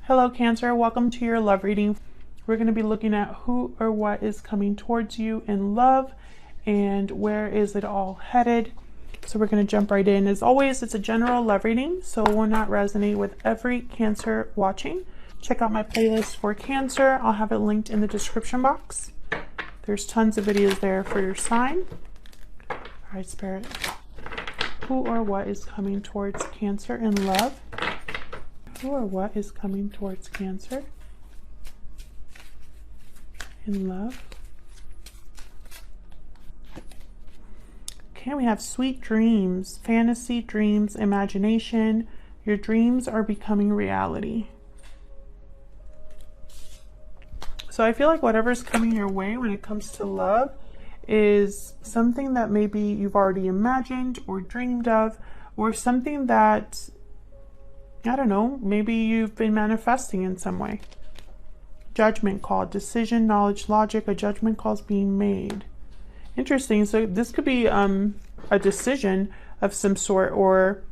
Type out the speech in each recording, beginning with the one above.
Hello Cancer, welcome to your love reading. We're going to be looking at who or what is coming towards you in love and where is it all headed. So we're going to jump right in. As always, it's a general love reading, so it will not resonate with every Cancer watching. Check out my playlist for Cancer. I'll have it linked in the description box. There's tons of videos there for your sign. All right, Spirit. Who or what is coming towards Cancer in love? Who or what is coming towards Cancer in love? Okay, we have sweet dreams, fantasy dreams, imagination. Your dreams are becoming reality. So I feel like whatever's coming your way when it comes to love is something that maybe you've already imagined or dreamed of, or something that, I don't know, maybe you've been manifesting in some way. Judgment call, decision, knowledge, logic, a judgment call is being made. Interesting. So this could be a decision of some sort, or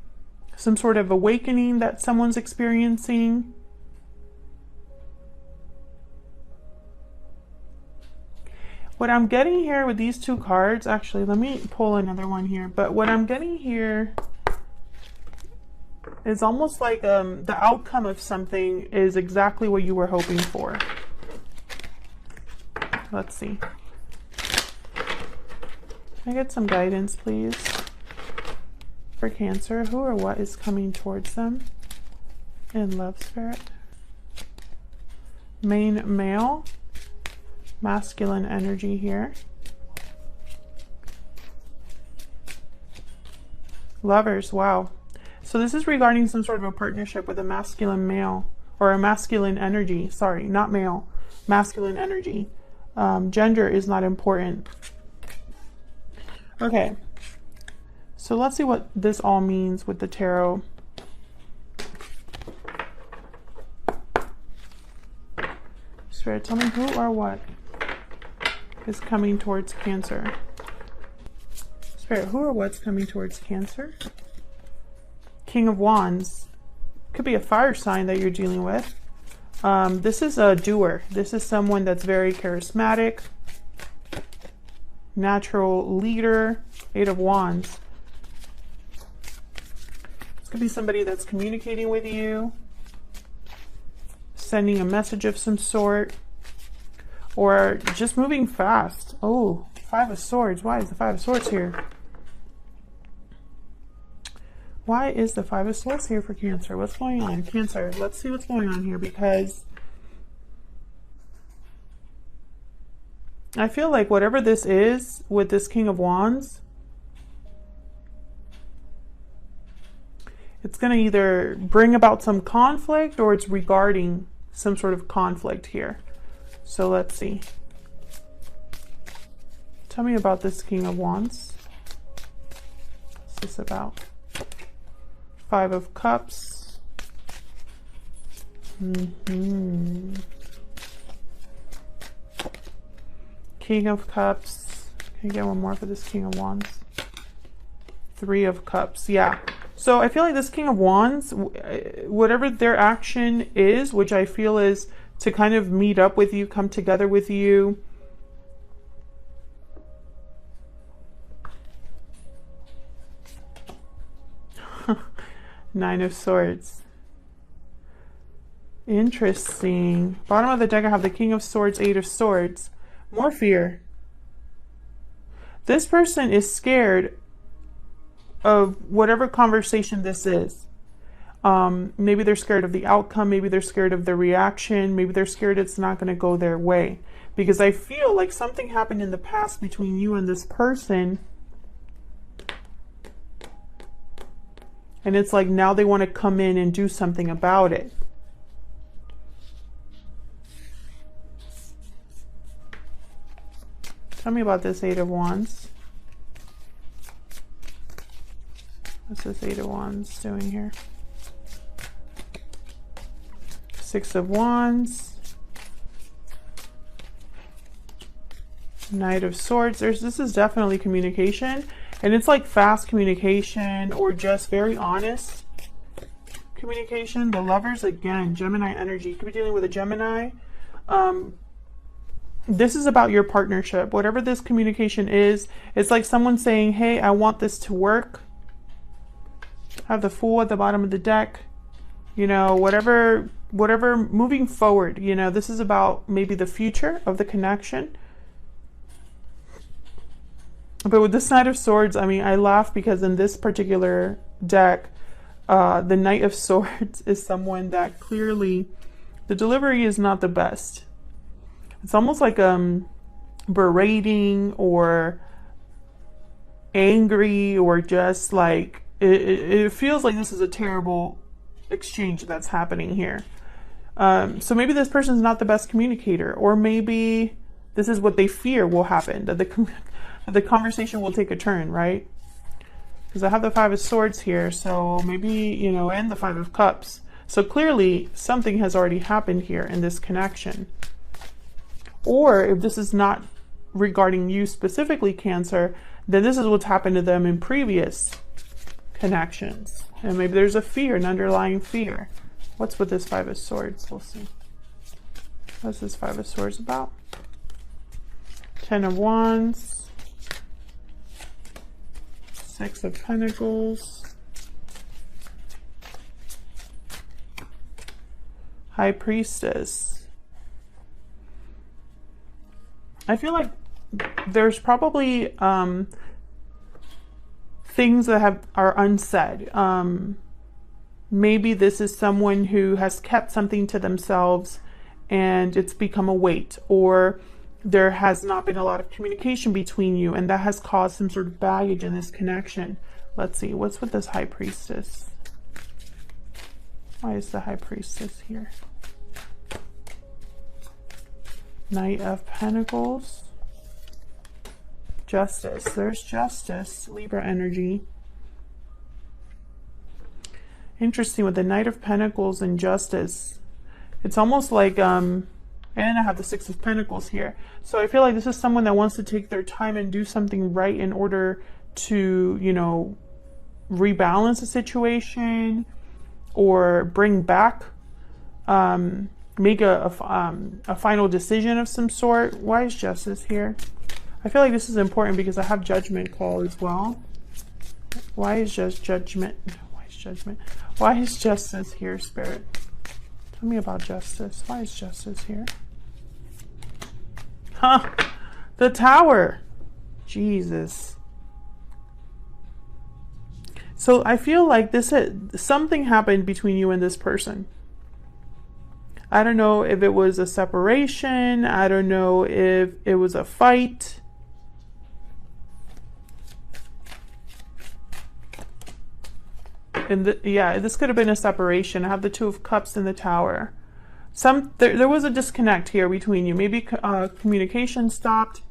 some sort of awakening that someone's experiencing. What I'm getting here with these two cards, actually, let me pull another one here, but what I'm getting here is almost like the outcome of something is exactly what you were hoping for. Let's see. Can I get some guidance, please? For Cancer, who or what is coming towards them in love, Spirit? Main male, masculine energy here. Lovers, wow. So this is regarding some sort of a partnership with a masculine male, or a masculine energy. Sorry, not male, masculine energy. Gender is not important. Okay, so let's see what this all means with the tarot. Spirit, tell me who or what is coming towards Cancer. Spirit, who or what's coming towards Cancer? King of Wands. Could be a fire sign that you're dealing with. This is a doer. This is someone that's very charismatic, natural leader. Eight of Wands. This could be somebody that's communicating with you, sending a message of some sort, or just moving fast. Oh, Five of Swords. Why is the Five of Swords here? Why is the Five of Swords here for Cancer? What's going on? Cancer, let's see what's going on here, because I feel like whatever this is with this King of Wands, it's going to either bring about some conflict or it's regarding some sort of conflict here. So let's see. Tell me about this King of Wands. What's this about? Five of Cups. King of Cups. Can you get one more for this King of Wands? Three of Cups. Yeah. So I feel like this King of Wands, whatever their action is, which I feel is to kind of meet up with you, come together with you. Nine of Swords. Interesting. Bottom of the deck, I have the King of Swords, Eight of Swords. More fear. This person is scared of whatever conversation this is. Maybe they're scared of the outcome. Maybe they're scared of the reaction. Maybe they're scared it's not going to go their way. Because I feel like something happened in the past between you and this person. And it's like now they want to come in and do something about it. Tell me about this Eight of Wands. What's this Eight of Wands doing here? Six of Wands. Knight of Swords. This is definitely communication. And it's like fast communication or just very honest communication. The Lovers, again, Gemini energy. You could be dealing with a Gemini. This is about your partnership. Whatever this communication is, it's like someone saying, hey, I want this to work. Have the Fool at the bottom of the deck. You know, whatever, moving forward, you know, this is about maybe the future of the connection. But with this Knight of Swords, I mean, I laugh because in this particular deck, the Knight of Swords is someone that clearly the delivery is not the best. It's almost like berating or angry, or just like it feels like this is a terrible exchange that's happening here. So maybe this person's not the best communicator, or maybe this is what they fear will happen, that the conversation will take a turn, right? Because I have the Five of Swords here, so maybe, you know, and the Five of Cups. So clearly something has already happened here in this connection. Or if this is not regarding you specifically, Cancer, then this is what's happened to them in previous connections. And maybe there's a fear, an underlying fear. What's with this Five of Swords? We'll see. What's this Five of Swords about? Ten of Wands. Six of Pentacles. High Priestess. I feel like there's probably things that are unsaid. Maybe this is someone who has kept something to themselves and it's become a weight, or there has not been a lot of communication between you, and that has caused some sort of baggage in this connection. Let's see, what's with this High Priestess? Why is the High Priestess here? Knight of Pentacles. Justice. There's Justice. Libra energy. Interesting with the Knight of Pentacles and Justice. It's almost like, and I have the Six of Pentacles here. So I feel like this is someone that wants to take their time and do something right in order to, you know, rebalance the situation or bring back, make a final decision of some sort. Why is Justice here? I feel like this is important because I have Judgment call as well. Why is just Judgment? Why is Judgment? Why is Justice here, Spirit? Tell me about Justice. Why is Justice here? Huh? The Tower. Jesus. So I feel like something happened between you and this person. I don't know if it was a separation. I don't know if it was a fight. And yeah, this could have been a separation. I have the Two of Cups in the Tower. There was a disconnect here between you. Maybe communication stopped.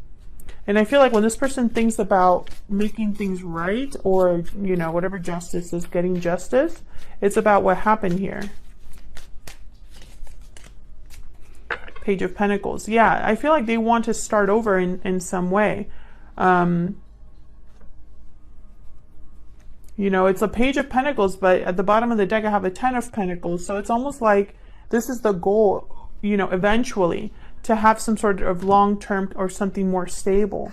And I feel like when this person thinks about making things right, or, you know, whatever justice is, getting justice, it's about what happened here. Page of Pentacles. Yeah, I feel like they want to start over in some way. You know, it's a Page of Pentacles, but at the bottom of the deck I have a Ten of Pentacles. So it's almost like this is the goal, you know, eventually, to have some sort of long-term or something more stable.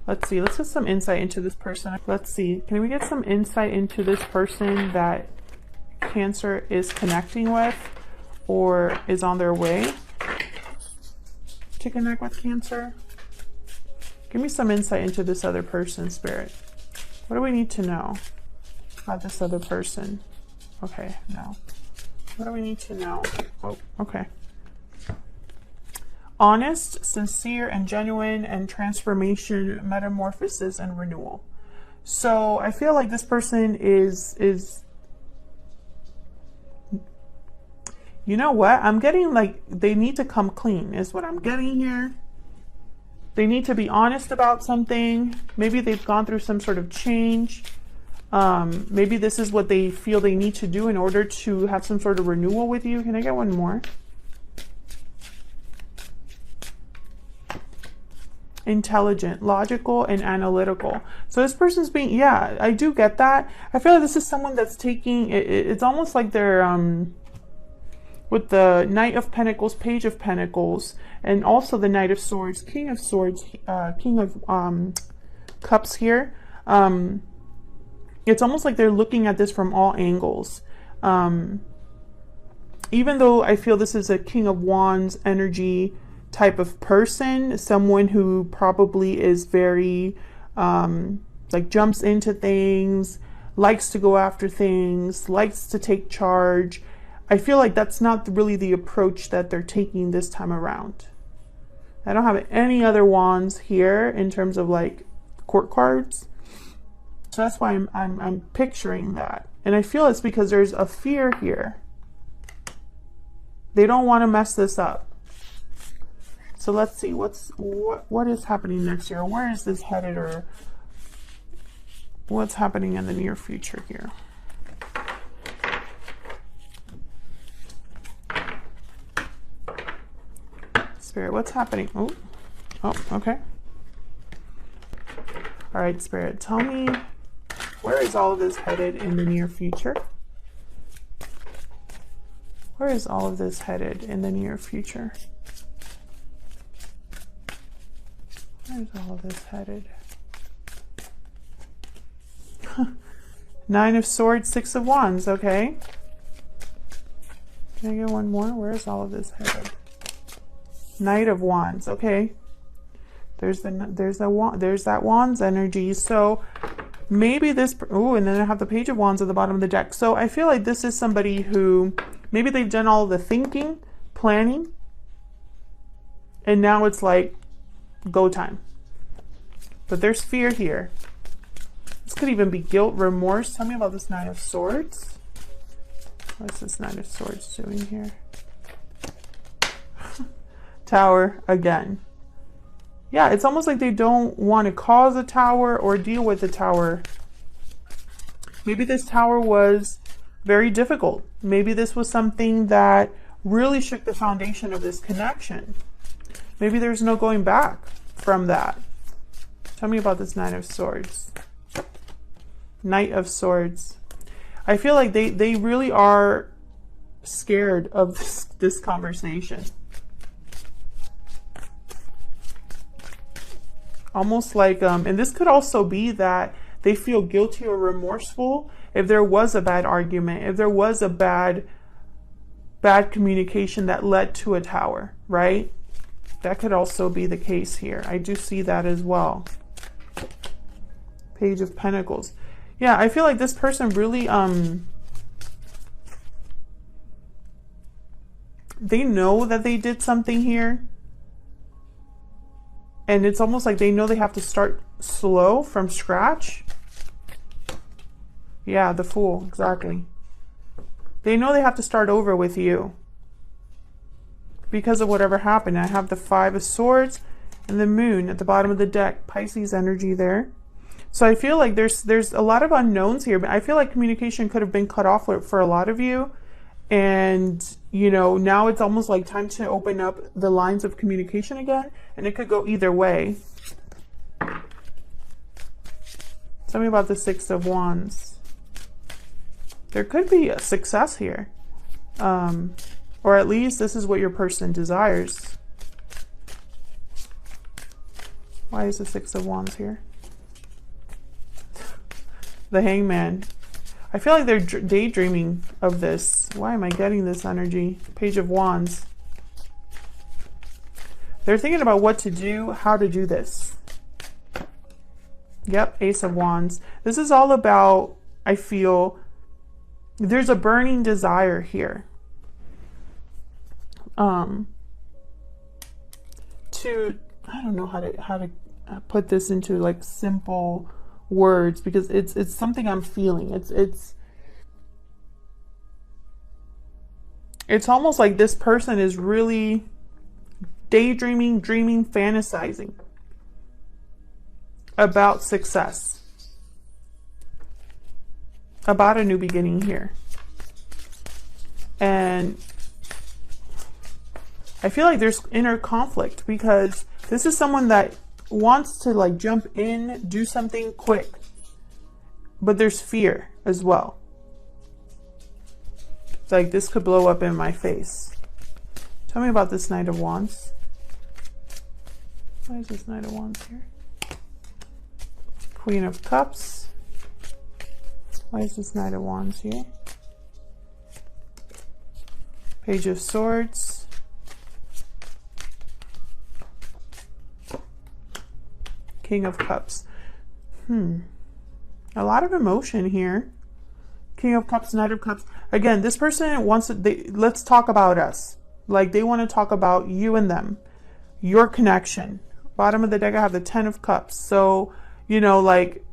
Let's see. Let's get some insight into this person. Let's see. Can we get some insight into this person that Cancer is connecting with or is on their way to connect with Cancer? Give me some insight into this other person, Spirit. What do we need to know about this other person? Okay, no. What do we need to know? Oh, okay. Honest, sincere, and genuine, and transformation, metamorphosis, and renewal. So I feel like this person is you know what? I'm getting like they need to come clean is what I'm getting here. They need to be honest about something. Maybe they've gone through some sort of change. Maybe this is what they feel they need to do in order to have some sort of renewal with you. Can I get one more? intelligent, logical, and analytical. So this person's being, yeah, I do get that. I feel like this is someone that's taking, it's almost like they're, with the Knight of Pentacles, Page of Pentacles, and also the Knight of Swords, King of Swords, King of Cups here. It's almost like they're looking at this from all angles. Even though I feel this is a King of Wands energy type of person, someone who probably is very, like jumps into things, likes to go after things, likes to take charge. I feel like that's not really the approach that they're taking this time around. I don't have any other wands here in terms of like court cards. So that's why I'm picturing that. And I feel it's because there's a fear here. They don't want to mess this up. So let's see what is happening next year. Where is this headed, or what's happening in the near future here? Spirit, what's happening? Oh, okay. All right, Spirit, tell me, where is all of this headed in the near future? Where is all of this headed in the near future? Where is all of this headed? Nine of Swords, Six of Wands, okay. Can I get one more? Where is all of this headed? Knight of Wands, okay. There's that Wands energy. So maybe this, oh, and then I have the Page of Wands at the bottom of the deck. So I feel like this is somebody who maybe they've done all the thinking, planning, and now it's like go time. But there's fear here. This could even be guilt, remorse. Tell me about this Nine of Swords. What's this Nine of Swords doing here? Tower again. Yeah, it's almost like they don't want to cause a tower or deal with the tower. Maybe this tower was very difficult. Maybe this was something that really shook the foundation of this connection. Maybe there's no going back from that. Tell me about this Nine of Swords. Knight of Swords. I feel like they really are scared of this conversation. Almost like, and this could also be that they feel guilty or remorseful if there was a bad argument, if there was a bad communication that led to a tower, right? That could also be the case here. I do see that as well. Page of Pentacles. Yeah, I feel like this person really, they know that they did something here. And it's almost like they know they have to start slow from scratch. Yeah, the Fool, exactly. They know they have to start over with you because of whatever happened. I have the Five of Swords and the Moon at the bottom of the deck. Pisces energy there. So I feel like there's a lot of unknowns here, but I feel like communication could have been cut off for a lot of you. And, you know, now it's almost like time to open up the lines of communication again. And it could go either way. Tell me about the Six of Wands. There could be a success here. Or at least this is what your person desires. Why is the Six of Wands here? The Hangman. I feel like they're daydreaming of this. Why am I getting this energy? Page of Wands. They're thinking about what to do, how to do this. Yep, Ace of Wands. This is all about, I feel, there's a burning desire here. I don't know how to put this into like simple words, because it's something I'm feeling. It's almost like this person is really daydreaming, dreaming, fantasizing about success, about a new beginning here. And I feel like there's inner conflict because this is someone that wants to like jump in, do something quick, but there's fear as well. It's like this could blow up in my face. Tell me about this Knight of Wands. Why is this Knight of Wands here? Queen of Cups. Why is this Knight of Wands here? Page of Swords. King of Cups. A lot of emotion here. King of Cups, Knight of Cups. Again, this person wants to, let's talk about us. Like they want to talk about you and them. Your connection. Bottom of the deck, I have the 10 of Cups. So, you know, like,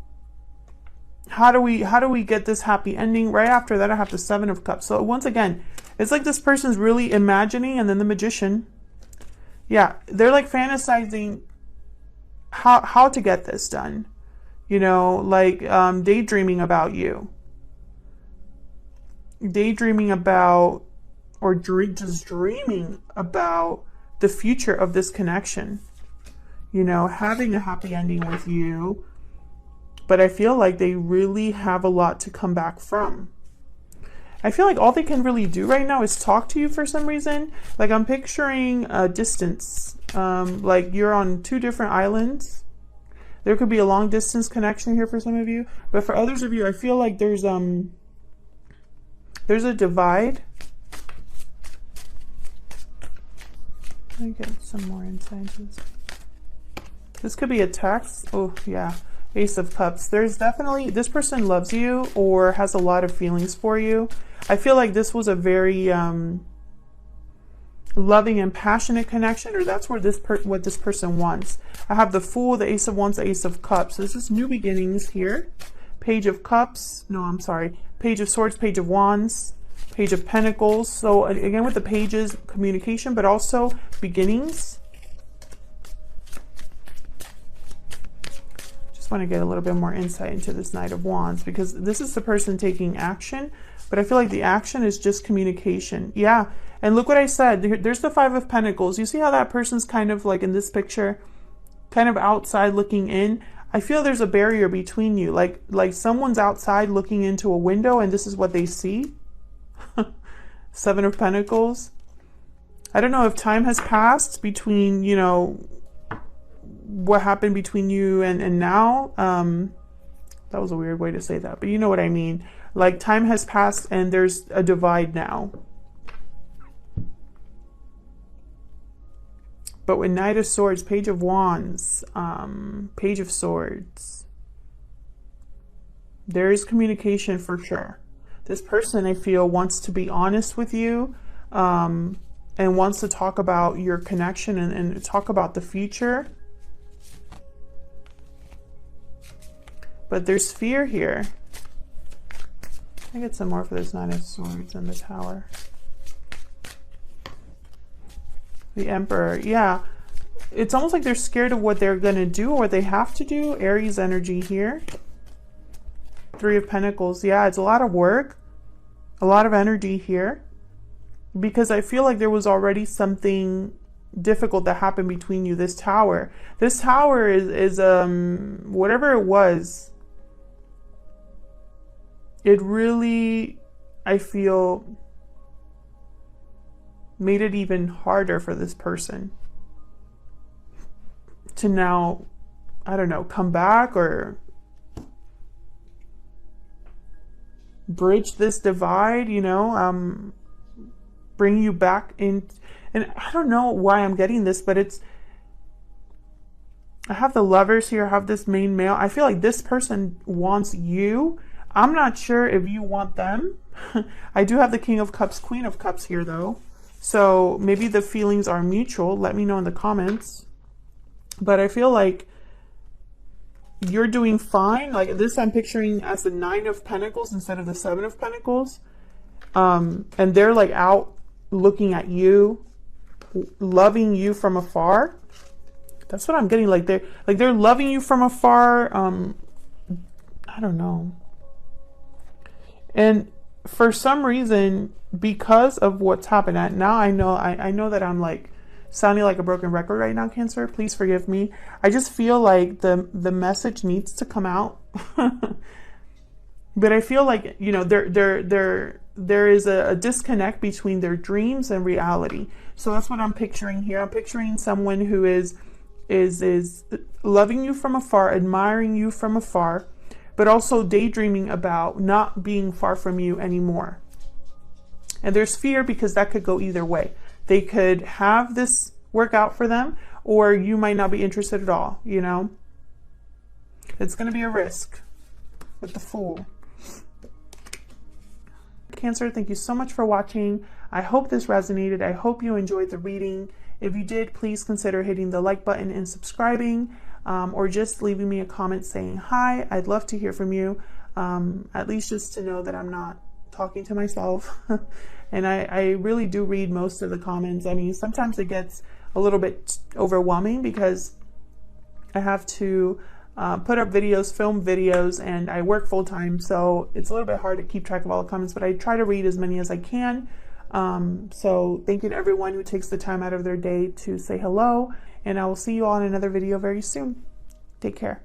how do we get this happy ending? Right after that, I have the 7 of Cups. So once again, it's like this person's really imagining, and then the Magician. Yeah, they're like fantasizing how to get this done. You know, like daydreaming about you. Daydreaming about, or just dreaming about the future of this connection. You know, having a happy ending with you. But I feel like they really have a lot to come back from. I feel like all they can really do right now is talk to you for some reason. Like I'm picturing a distance. Like you're on 2 different islands. There could be a long distance connection here for some of you. But for others of you, I feel like there's a divide. Let me get some more insight into this. This could be a text. Oh, yeah. Ace of Cups. There's definitely, this person loves you or has a lot of feelings for you. I feel like this was a very loving and passionate connection, or that's where what this person wants. I have the Fool, the Ace of Wands, the Ace of Cups. This is new beginnings here. Page of Cups. No, I'm sorry. Page of Swords, Page of Wands, Page of Pentacles. So again, with the pages, communication, but also beginnings. Just want to get a little bit more insight into this Knight of Wands, because this is the person taking action, but I feel like the action is just communication. Yeah, and look what I said. There's the 5 of Pentacles. You see how that person's kind of like in this picture, kind of outside looking in? I feel there's a barrier between you, like someone's outside looking into a window and this is what they see. 7 of Pentacles. I don't know if time has passed between, you know, what happened between you and now. That was a weird way to say that, but you know what I mean. Like time has passed and there's a divide now. But with Knight of Swords, Page of Wands, Page of Swords, there is communication for sure. This person, I feel, wants to be honest with you, and wants to talk about your connection and talk about the future. But there's fear here. I get some more for this Knight of Swords and the Tower. The Emperor. Yeah. It's almost like they're scared of what they're going to do or they have to do. Aries energy here. 3 of Pentacles. Yeah, it's a lot of work. A lot of energy here. Because I feel like there was already something difficult that happened between you. This Tower. This Tower is whatever it was. It really, I feel, made it even harder for this person to now, I don't know, come back or bridge this divide, you know, bring you back in. And I don't know why I'm getting this, but it's, I have the Lovers here, I have this main male. I feel like this person wants you. I'm not sure if you want them. I do have the King of Cups, Queen of Cups here though. So maybe the feelings are mutual. Let me know in the comments. But I feel like you're doing fine. Like this I'm picturing as the 9 of Pentacles instead of the 7 of Pentacles. And they're like out looking at you, loving you from afar. That's what I'm getting. Like they're loving you from afar. I don't know. And for some reason, because of what's happened, now I know that I'm like sounding like a broken record right now, Cancer. Please forgive me. I just feel like the message needs to come out. But I feel like, you know, there is a disconnect between their dreams and reality. So that's what I'm picturing here. I'm picturing someone who is loving you from afar, admiring you from afar, but also daydreaming about not being far from you anymore. And there's fear because that could go either way. They could have this work out for them, or you might not be interested at all, you know? It's going to be a risk with the Fool. Cancer, thank you so much for watching. I hope this resonated. I hope you enjoyed the reading. If you did, please consider hitting the like button and subscribing, or just leaving me a comment saying hi. I'd love to hear from you, at least just to know that I'm not talking to myself. And I really do read most of the comments. I mean, sometimes it gets a little bit overwhelming because I have to put up videos, film videos, and I work full time, so it's a little bit hard to keep track of all the comments, but I try to read as many as I can. So thank you to everyone who takes the time out of their day to say hello, and I will see you all in another video very soon. Take care.